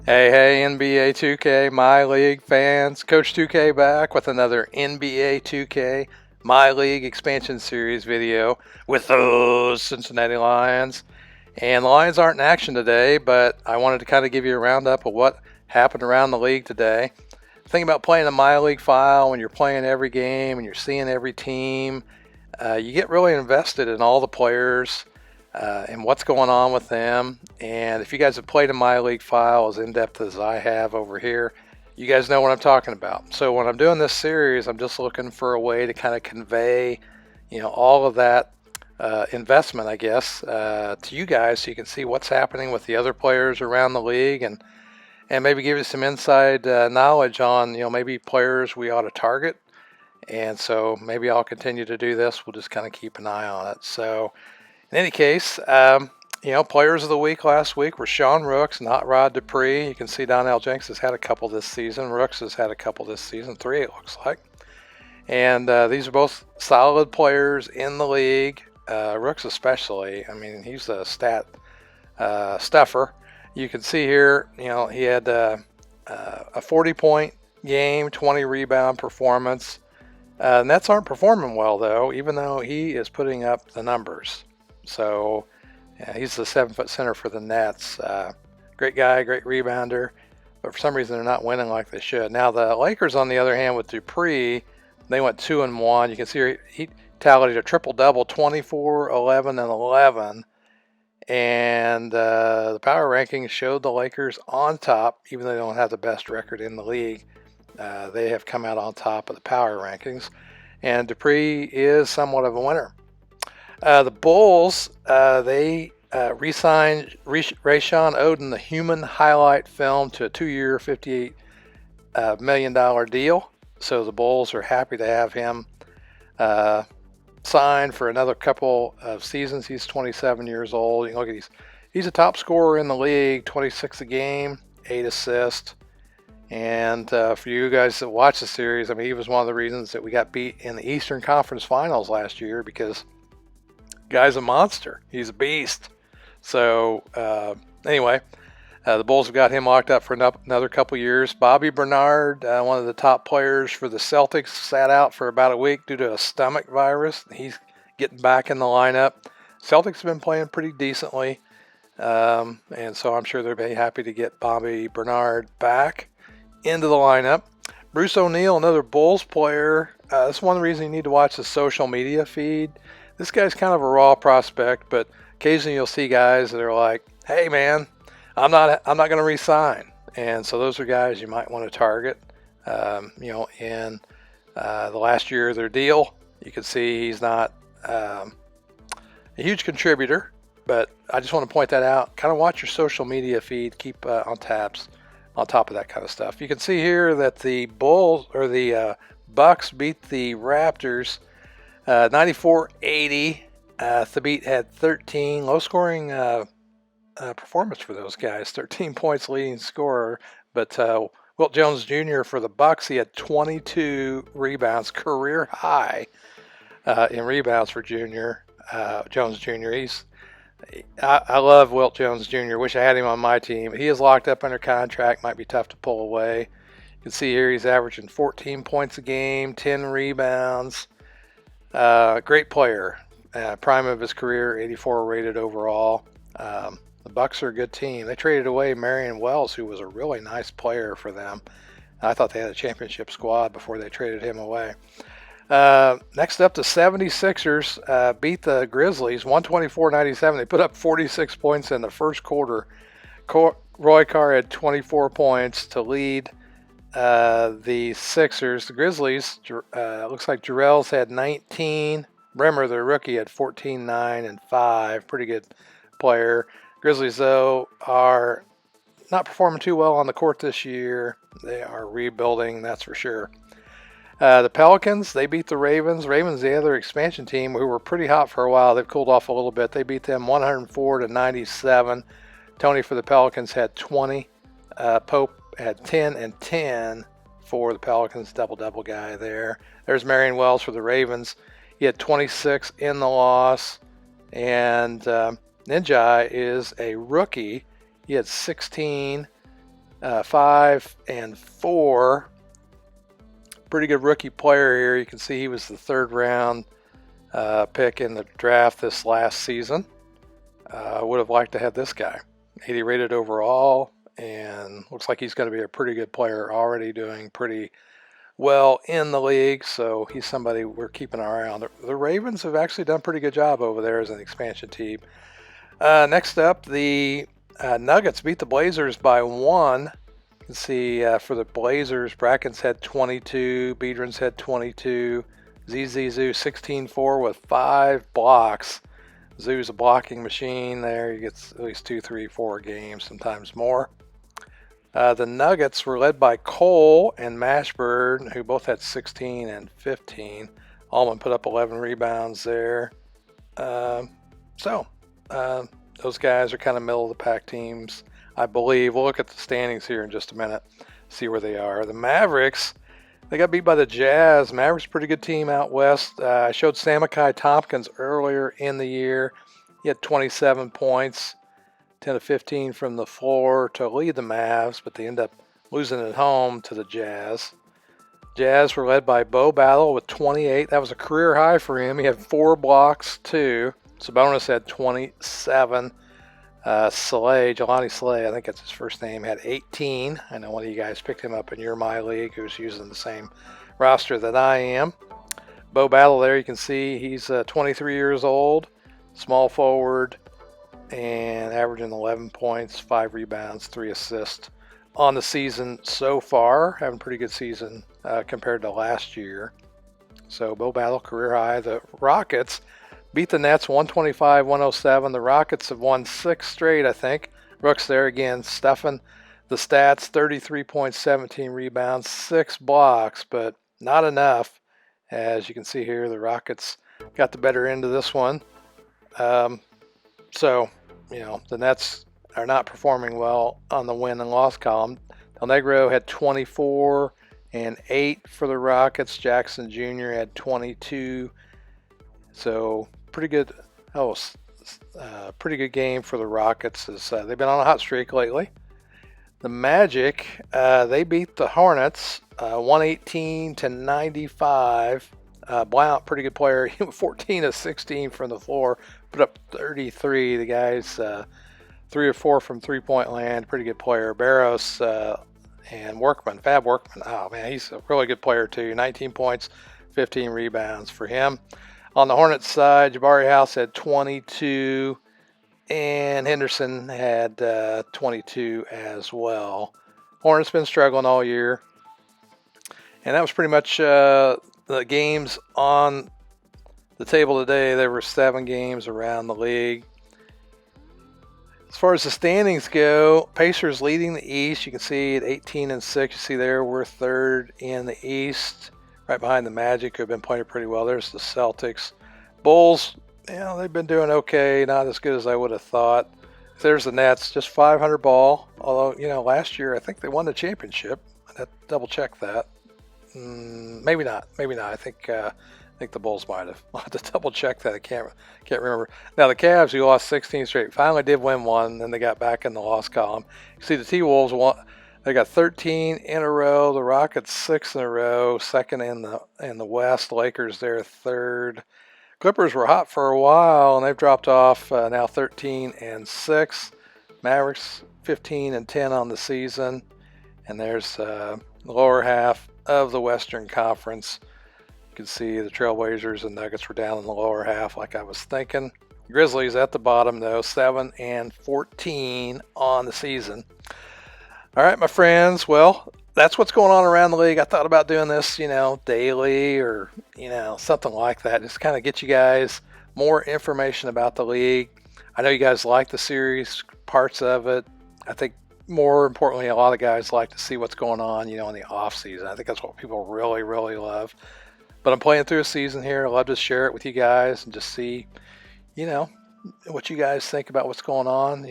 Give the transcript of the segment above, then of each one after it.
Hey, NBA 2K MyLeague fans. Coach 2K back with another NBA 2K MyLeague expansion series video with those Cincinnati Lions. And the Lions aren't in action today, but I wanted to kind of give you a roundup of what happened around the league today. The thing about playing the MyLeague file, when you're playing every game and you're seeing every team, you get really invested in all the players and what's going on with them. And if you guys have played a MyLeague file as in-depth as I have over here, you guys know what I'm talking about. So when I'm doing this series, I'm just looking for a way to kind of convey, all of that investment, I guess, to you guys so you can see what's happening with the other players around the league and maybe give you some inside knowledge on, maybe players we ought to target. And so maybe I'll continue to do this. We'll just kind of keep an eye on it. So in any case, players of the week last week were Sean Rooks, not Rod Dupree. You can see Donnell Jenks has had a couple this season. Rooks has had a couple this season, 3 it looks like. And these are both solid players in the league. Rooks especially. I mean, he's a stat stuffer. You can see here, he had a 40-point game, 20 rebound performance. Nets aren't performing well, though, even though he is putting up the numbers. So he's the 7-foot center for the Nets. Great guy, great rebounder, but for some reason they're not winning like they should. Now the Lakers, on the other hand, with Dupree, they went 2-1. You can see he tallied a triple-double, 24, 11, and 11. And the power rankings showed the Lakers on top, even though they don't have the best record in the league. They have come out on top of the power rankings. And Dupree is somewhat of a winner. The Bulls, they re-signed Rayshawn Oden, the human highlight film, to a 2-year, $58 million deal. So the Bulls are happy to have him signed for another couple of seasons. He's 27 years old. You can look at he's a top scorer in the league, 26 a game, 8 assists. And for you guys that watch the series, I mean, he was one of the reasons that we got beat in the Eastern Conference Finals last year because guy's a monster. He's a beast. So anyway, the Bulls have got him locked up for another couple years. Bobby Bernard, one of the top players for the Celtics, sat out for about a week due to a stomach virus. He's getting back in the lineup. Celtics have been playing pretty decently, and so I'm sure they'll be happy to get Bobby Bernard back into the lineup. Bruce O'Neal, another Bulls player. That's one reason you need to watch the social media feed. This guy's kind of a raw prospect, but occasionally you'll see guys that are like, "Hey, man, I'm not going to re-sign," and so those are guys you might want to target. In the last year of their deal, you can see he's not a huge contributor, but I just want to point that out. Kind of watch your social media feed, keep on top of that kind of stuff. You can see here that the Bucks beat the Raptors 94-80. Thabit had 13, low-scoring performance for those guys. 13 points leading scorer, but Wilt Jones Jr. for the Bucks, he had 22 rebounds, career high in rebounds for Jones Jr. I love Wilt Jones Jr. Wish I had him on my team. He is locked up under contract. Might be tough to pull away. You can see here he's averaging 14 points a game, 10 rebounds. Great player. Prime of his career, 84 rated overall. The Bucks are a good team. They traded away Marion Wells, who was a really nice player for them. I thought they had a championship squad before they traded him away. Next up, the 76ers beat the Grizzlies 124-97. They put up 46 points in the first quarter. Roy Carr had 24 points to lead the Sixers. The Grizzlies, looks like Jarrell's had 19. Bremer, the rookie, had 14, 9, and 5. Pretty good player. Grizzlies, though, are not performing too well on the court this year. They are rebuilding, that's for sure. The Pelicans, they beat the Ravens. Ravens, the other expansion team, who were pretty hot for a while. They've cooled off a little bit. They beat them 104-97. Tony for the Pelicans had 20. Pope had 10 and 10 for the Pelicans, double-double guy there. There's Marion Wells for the Ravens. He had 26 in the loss. And Ninja is a rookie. He had 16 5 and 4. Pretty good rookie player here. You can see he was the 3rd round pick in the draft this last season. I would have liked to have this guy. 80 rated overall, and looks like he's going to be a pretty good player, already doing pretty well in the league, so he's somebody we're keeping our eye on. The Ravens have actually done a pretty good job over there as an expansion team. Next up, the Nuggets beat the Blazers by 1. You can see for the Blazers, Brackens had 22, Biedrins had 22, ZZ Zoo 16-4 with 5 blocks. Zoo's a blocking machine there. He gets at least 2, 3, 4 games, sometimes more. The Nuggets were led by Cole and Mashburn, who both had 16 and 15. Allman put up 11 rebounds there. Those guys are kind of middle of the pack teams, I believe. We'll look at the standings here in just a minute, see where they are. The Mavericks, they got beat by the Jazz. Mavericks, pretty good team out west. I showed Samakai Tompkins earlier in the year. He had 27 points, 10 to 15 from the floor to lead the Mavs, but they end up losing at home to the Jazz. Jazz were led by Bo Battle with 28. That was a career high for him. He had 4 blocks, too. Sabonis had 27. Jelani Slay, I think that's his first name, had 18. I know one of you guys picked him up in your MyLeague, who's using the same roster that I am. Bo Battle there, you can see he's 23 years old, small forward, and averaging 11 points, 5 rebounds, 3 assists on the season so far. Having a pretty good season compared to last year. So Bo Battle, career high. The Rockets beat the Nets 125-107. The Rockets have won 6 straight, I think. Rooks there again, stuffing the stats, 33 points, 17 rebounds, 6 blocks, but not enough. As you can see here, the Rockets got the better end of this one. So, the Nets are not performing well on the win and loss column. Del Negro had 24 and 8 for the Rockets. Jackson Jr. had 22. So pretty good. Pretty good game for the Rockets. As they've been on a hot streak lately. The Magic, they beat the Hornets 118-95. Blount, pretty good player. He went 14 of 16 from the floor, put up 33. The guys 3 or 4 from three-point land. Pretty good player. Barros and Workman, Fab Workman. Oh man, he's a really good player too. 19 points, 15 rebounds for him. On the Hornets side, Jabari House had 22, and Henderson had 22 as well. Hornets been struggling all year, and that was pretty much the games on the table today. There were 7 games around the league. As far as the standings go, Pacers leading the East. You can see at 18 and 6. You see there we're 3rd in the East, right behind the Magic, who have been playing pretty well. There's the Celtics. Bulls, they've been doing okay, not as good as I would have thought. There's the Nets, just 500 ball. Although, last year I think they won the championship. I'd have to double check that. Maybe not. I think the Bulls might have. I'll have to double check that. I can't remember. Now the Cavs, who lost 16 straight, finally did win one. Then they got back in the loss column. You see the T-Wolves won. They got 13 in a row. The Rockets 6 in a row. 2nd in the West. Lakers there 3rd. Clippers were hot for a while, and they've dropped off. Now 13 and 6. Mavericks 15 and 10 on the season. And there's the lower half of the Western Conference. You can see the Trailblazers and Nuggets were down in the lower half, like I was thinking. Grizzlies at the bottom, though, 7 and 14 on the season. All right, my friends. Well, that's what's going on around the league. I thought about doing this, daily or, something like that. Just kind of get you guys more information about the league. I know you guys like the series, parts of it. I think more importantly, a lot of guys like to see what's going on, in the off season. I think that's what people really, really love. But I'm playing through a season here. I love to share it with you guys and just see, what you guys think about what's going on.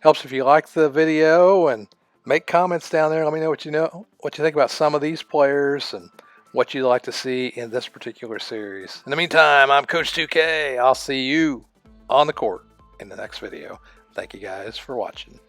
Helps if you like the video and make comments down there. Let me know what you think about some of these players and what you'd like to see in this particular series. In the meantime, I'm Coach 2K. I'll see you on the court in the next video. Thank you guys for watching.